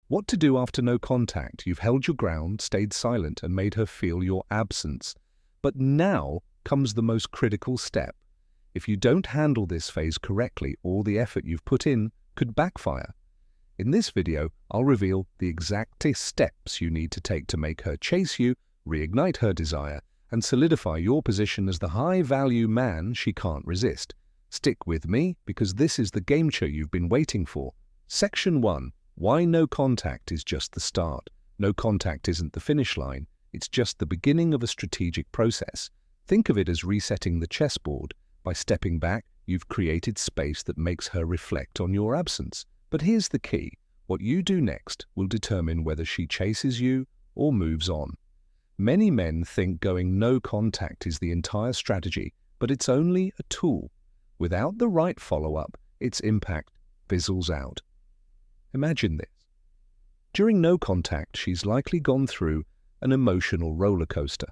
What to do after no contact? You've held your ground, stayed silent, and made her feel your absence. But now comes the most critical step. If you don't handle this phase correctly, all the effort you've put in could backfire. In this video, I'll reveal the exact steps you need to take to make her chase you, reignite her desire, and solidify your position as the high-value man she can't resist. Stick with me, because this is the game show you've been waiting for. Section 1. Why no contact is just the start. No contact isn't the finish line. It's just the beginning of a strategic process. Think of it as resetting the chessboard. By stepping back, you've created space that makes her reflect on your absence. But here's the key. What you do next will determine whether she chases you or moves on. Many men think going no contact is the entire strategy, but it's only a tool. Without the right follow-up, its impact fizzles out. Imagine this. During no contact, she's likely gone through an emotional roller coaster.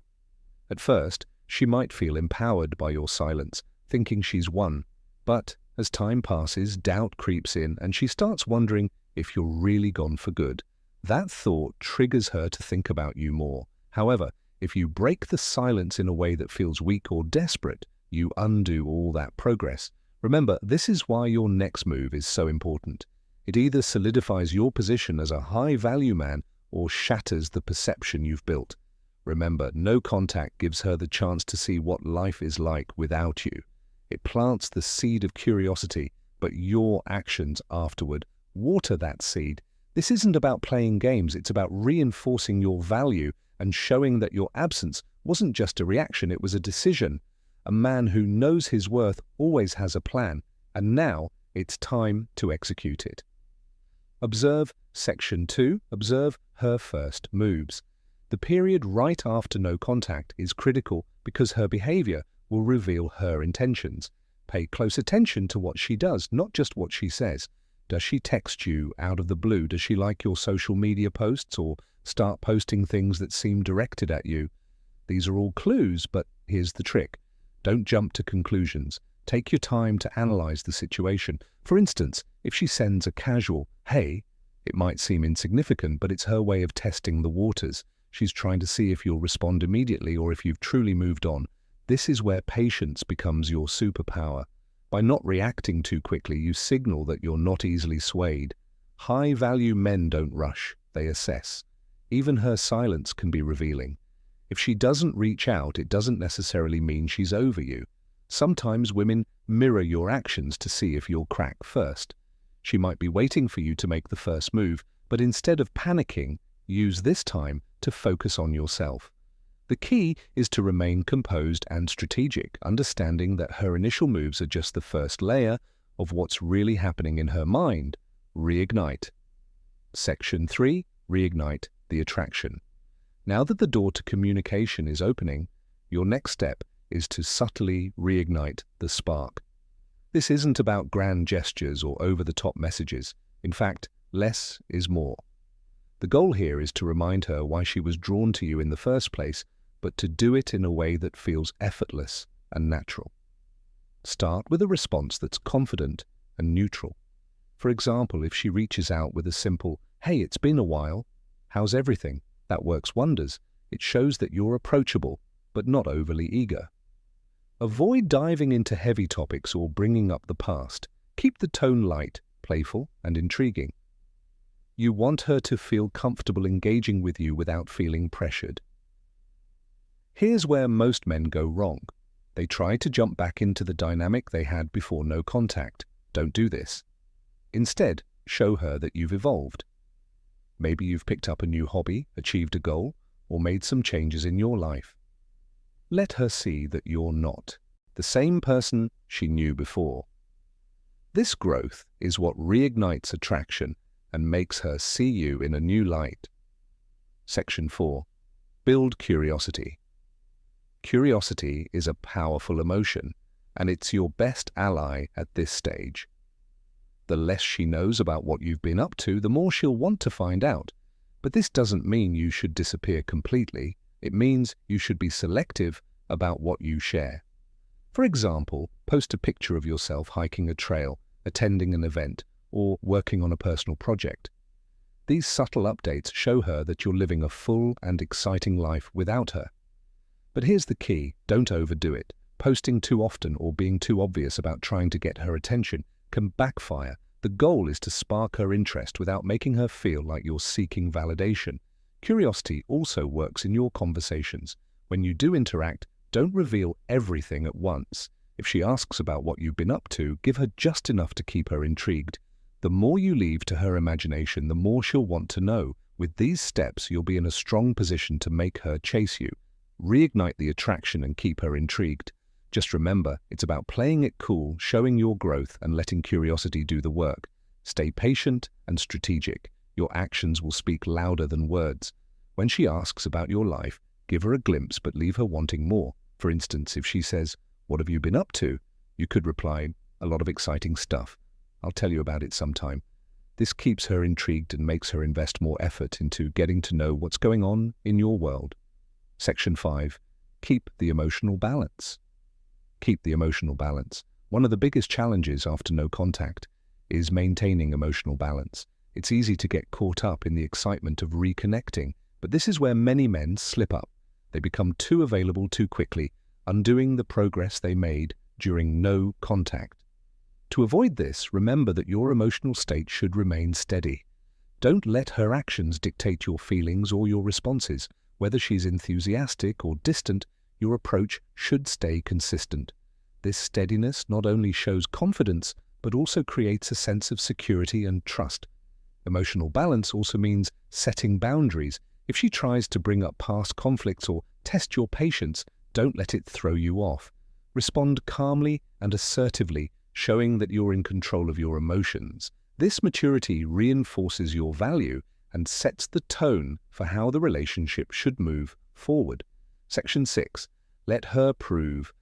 At first, she might feel empowered by your silence, thinking she's won. But as time passes, doubt creeps in and she starts wondering if you're really gone for good. That thought triggers her to think about you more. However, if you break the silence in a way that feels weak or desperate, you undo all that progress. Remember, this is why your next move is so important. It either solidifies your position as a high-value man or shatters the perception you've built. Remember, no contact gives her the chance to see what life is like without you. It plants the seed of curiosity, but your actions afterward water that seed. This isn't about playing games, it's about reinforcing your value and showing that your absence wasn't just a reaction, it was a decision. A man who knows his worth always has a plan, and now it's time to execute it. Observe Section 2. Observe her first moves. The period right after no contact is critical because her behavior will reveal her intentions. Pay close attention to what she does, not just what she says. Does she text you out of the blue? Does she like your social media posts or start posting things that seem directed at you? These are all clues, but here's the trick. Don't jump to conclusions. Take your time to analyze the situation. For instance, if she sends a casual, "Hey," it might seem insignificant, but it's her way of testing the waters. She's trying to see if you'll respond immediately or if you've truly moved on. This is where patience becomes your superpower. By not reacting too quickly, you signal that you're not easily swayed. High-value men don't rush, they assess. Even her silence can be revealing. If she doesn't reach out, it doesn't necessarily mean she's over you. Sometimes women mirror your actions to see if you'll crack first. She might be waiting for you to make the first move, but instead of panicking, use this time to focus on yourself. The key is to remain composed and strategic, understanding that her initial moves are just the first layer of what's really happening in her mind. Reignite. Section 3. Reignite the attraction. Now that the door to communication is opening, your next step is to subtly reignite the spark. This isn't about grand gestures or over-the-top messages. In fact, less is more. The goal here is to remind her why she was drawn to you in the first place, but to do it in a way that feels effortless and natural. Start with a response that's confident and neutral. For example, if she reaches out with a simple, "Hey, it's been a while. How's everything?" That works wonders. It shows that you're approachable, but not overly eager. Avoid diving into heavy topics or bringing up the past. Keep the tone light, playful, and intriguing. You want her to feel comfortable engaging with you without feeling pressured. Here's where most men go wrong. They try to jump back into the dynamic they had before no contact. Don't do this. Instead, show her that you've evolved. Maybe you've picked up a new hobby, achieved a goal, or made some changes in your life. Let her see that you're not the same person she knew before. This growth is what reignites attraction and makes her see you in a new light. Section 4. Build curiosity. Curiosity is a powerful emotion, and it's your best ally at this stage. The less she knows about what you've been up to, the more she'll want to find out. But this doesn't mean you should disappear completely. It means you should be selective about what you share. For example, post a picture of yourself hiking a trail, attending an event, or working on a personal project. These subtle updates show her that you're living a full and exciting life without her. But here's the key: don't overdo it. Posting too often or being too obvious about trying to get her attention can backfire. The goal is to spark her interest without making her feel like you're seeking validation. Curiosity also works in your conversations. When you do interact, don't reveal everything at once. If she asks about what you've been up to, give her just enough to keep her intrigued. The more you leave to her imagination, the more she'll want to know. With these steps, you'll be in a strong position to make her chase you. Reignite the attraction and keep her intrigued. Just remember, it's about playing it cool, showing your growth, and letting curiosity do the work. Stay patient and strategic. Your actions will speak louder than words. When she asks about your life, give her a glimpse but leave her wanting more. For instance, if she says, "What have you been up to?" you could reply, "A lot of exciting stuff. I'll tell you about it sometime." This keeps her intrigued and makes her invest more effort into getting to know what's going on in your world. Section 5. Keep the emotional balance. Keep the emotional balance. One of the biggest challenges after no contact is maintaining emotional balance. It's easy to get caught up in the excitement of reconnecting, but this is where many men slip up. They become too available too quickly, undoing the progress they made during no contact. To avoid this, remember that your emotional state should remain steady. Don't let her actions dictate your feelings or your responses. Whether she's enthusiastic or distant, your approach should stay consistent. This steadiness not only shows confidence, but also creates a sense of security and trust. Emotional balance also means setting boundaries. If she tries to bring up past conflicts or test your patience, don't let it throw you off. Respond calmly and assertively, showing that you're in control of your emotions. This maturity reinforces your value and sets the tone for how the relationship should move forward. Section 6. Let her prove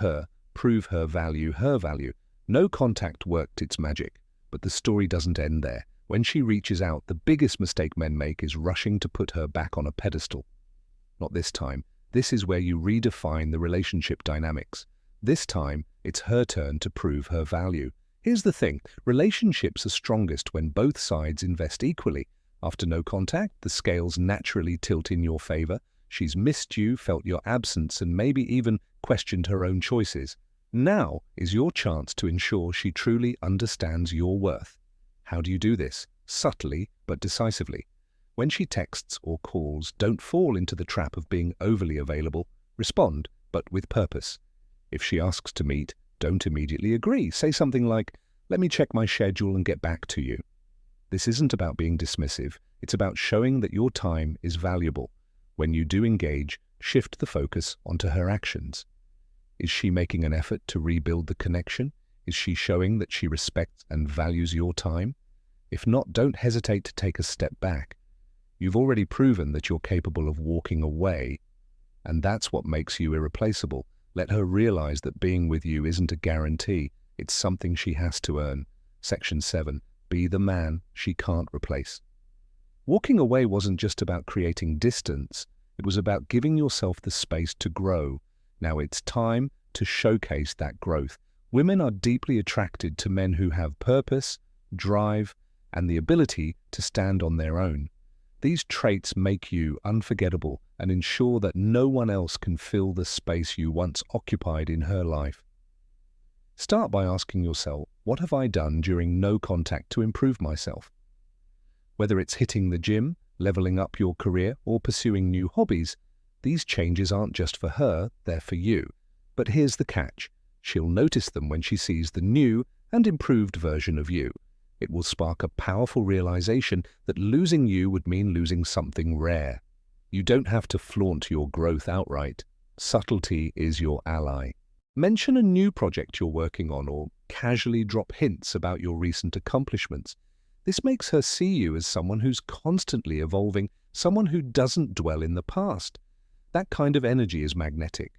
her value. No contact worked its magic, but the story doesn't end there. When she reaches out, the biggest mistake men make is rushing to put her back on a pedestal. Not this time. This is where you redefine the relationship dynamics. This time, it's her turn to prove her value. Here's the thing: relationships are strongest when both sides invest equally. After no contact, the scales naturally tilt in your favor. She's missed you, felt your absence, and maybe even questioned her own choices. Now is your chance to ensure she truly understands your worth. How do you do this? Subtly but decisively. When she texts or calls, don't fall into the trap of being overly available. Respond, but with purpose. If she asks to meet, don't immediately agree. Say something like, "Let me check my schedule and get back to you." This isn't about being dismissive. It's about showing that your time is valuable. When you do engage, shift the focus onto her actions. Is she making an effort to rebuild the connection? Is she showing that she respects and values your time? If not, don't hesitate to take a step back. You've already proven that you're capable of walking away, and that's what makes you irreplaceable. Let her realize that being with you isn't a guarantee. It's something she has to earn. Section 7. Be the man she can't replace. Walking away wasn't just about creating distance. It was about giving yourself the space to grow. Now it's time to showcase that growth. Women are deeply attracted to men who have purpose, drive, and the ability to stand on their own. These traits make you unforgettable and ensure that no one else can fill the space you once occupied in her life. Start by asking yourself, what have I done during no contact to improve myself? Whether it's hitting the gym, leveling up your career, or pursuing new hobbies, these changes aren't just for her, they're for you. But here's the catch: she'll notice them when she sees the new and improved version of you. It will spark a powerful realization that losing you would mean losing something rare. You don't have to flaunt your growth outright. Subtlety is your ally. Mention a new project you're working on or casually drop hints about your recent accomplishments. This makes her see you as someone who's constantly evolving, someone who doesn't dwell in the past. That kind of energy is magnetic.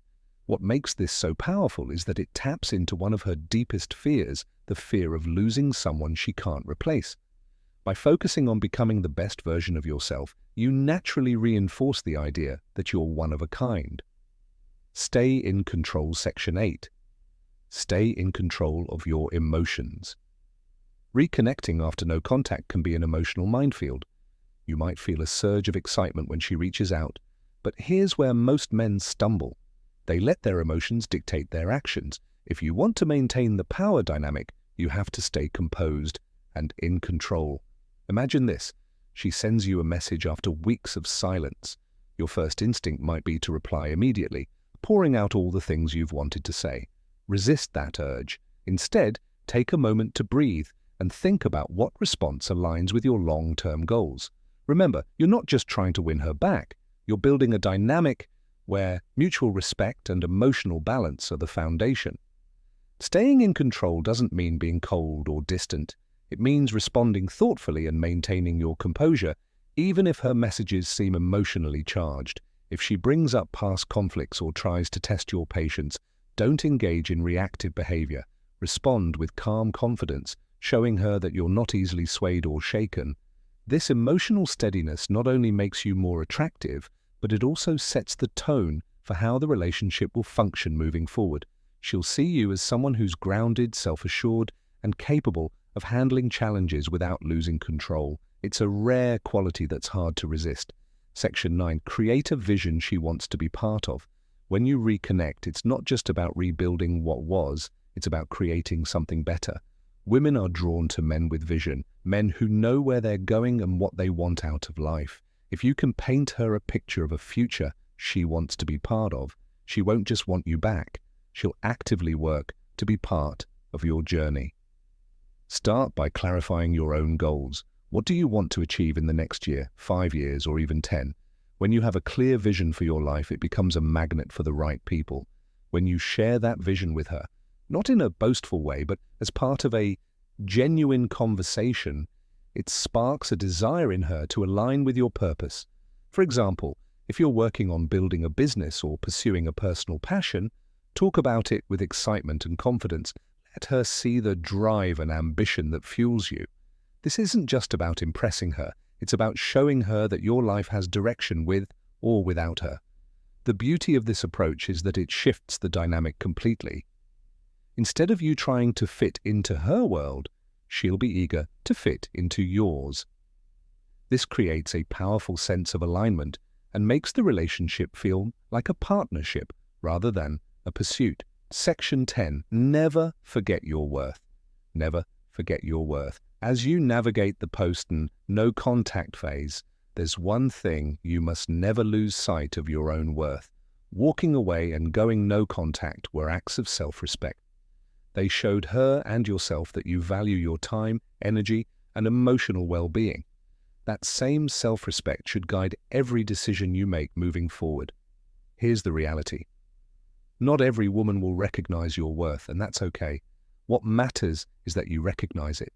What makes this so powerful is that it taps into one of her deepest fears, the fear of losing someone she can't replace. By focusing on becoming the best version of yourself, you naturally reinforce the idea that you're one of a kind. Stay in control. Section 8. Stay in control of your emotions. Reconnecting after no contact can be an emotional minefield. You might feel a surge of excitement when she reaches out, but here's where most men stumble. They let their emotions dictate their actions. If you want to maintain the power dynamic, you have to stay composed and in control. Imagine this. She sends you a message after weeks of silence. Your first instinct might be to reply immediately, pouring out all the things you've wanted to say. Resist that urge. Instead, take a moment to breathe and think about what response aligns with your long-term goals. Remember, you're not just trying to win her back. You're building a dynamic where mutual respect and emotional balance are the foundation. Staying in control doesn't mean being cold or distant. It means responding thoughtfully and maintaining your composure, even if her messages seem emotionally charged. If she brings up past conflicts or tries to test your patience, don't engage in reactive behavior. Respond with calm confidence, showing her that you're not easily swayed or shaken. This emotional steadiness not only makes you more attractive, but it also sets the tone for how the relationship will function moving forward. She'll see you as someone who's grounded, self-assured, and capable of handling challenges without losing control. It's a rare quality that's hard to resist. Section 9. Create a vision she wants to be part of. When you reconnect, it's not just about rebuilding what was, it's about creating something better. Women are drawn to men with vision, men who know where they're going and what they want out of life. If you can paint her a picture of a future she wants to be part of, she won't just want you back. She'll actively work to be part of your journey. Start by clarifying your own goals. What do you want to achieve in the next year, 5 years, or even 10? When you have a clear vision for your life, it becomes a magnet for the right people. When you share that vision with her, not in a boastful way, but as part of a genuine conversation, it sparks a desire in her to align with your purpose. For example, if you're working on building a business or pursuing a personal passion, talk about it with excitement and confidence. Let her see the drive and ambition that fuels you. This isn't just about impressing her, it's about showing her that your life has direction with or without her. The beauty of this approach is that it shifts the dynamic completely. Instead of you trying to fit into her world, she'll be eager to fit into yours. This creates a powerful sense of alignment and makes the relationship feel like a partnership rather than a pursuit. Section 10. Never forget your worth. Never forget your worth. As you navigate the post and no contact phase, there's one thing you must never lose sight of: your own worth. Walking away and going no contact were acts of self-respect. They showed her and yourself that you value your time, energy, and emotional well-being. That same self-respect should guide every decision you make moving forward. Here's the reality. Not every woman will recognize your worth, and that's okay. What matters is that you recognize it.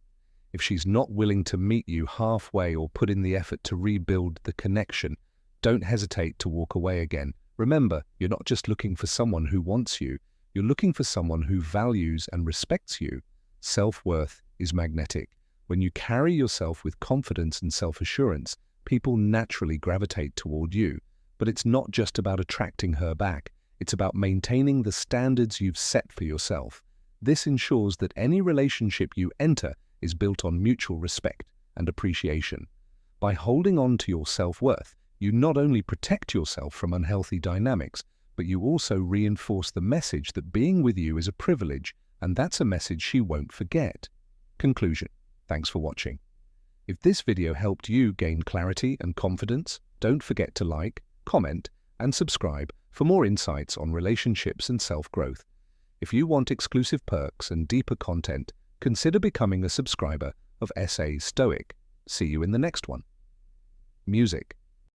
If she's not willing to meet you halfway or put in the effort to rebuild the connection, don't hesitate to walk away again. Remember, you're not just looking for someone who wants you, you're looking for someone who values and respects you. Self-worth is magnetic. When you carry yourself with confidence and self-assurance, people naturally gravitate toward you. But it's not just about attracting her back. It's about maintaining the standards you've set for yourself. This ensures that any relationship you enter is built on mutual respect and appreciation. By holding on to your self-worth, you not only protect yourself from unhealthy dynamics, but you also reinforce the message that being with you is a privilege, and that's a message she won't forget. Conclusion. Thanks for watching. If this video helped you gain clarity and confidence, don't forget to like, comment, and subscribe for more insights on relationships and self-growth. If you want exclusive perks and deeper content, consider becoming a subscriber of SA Stoic. See you in the next one. Music.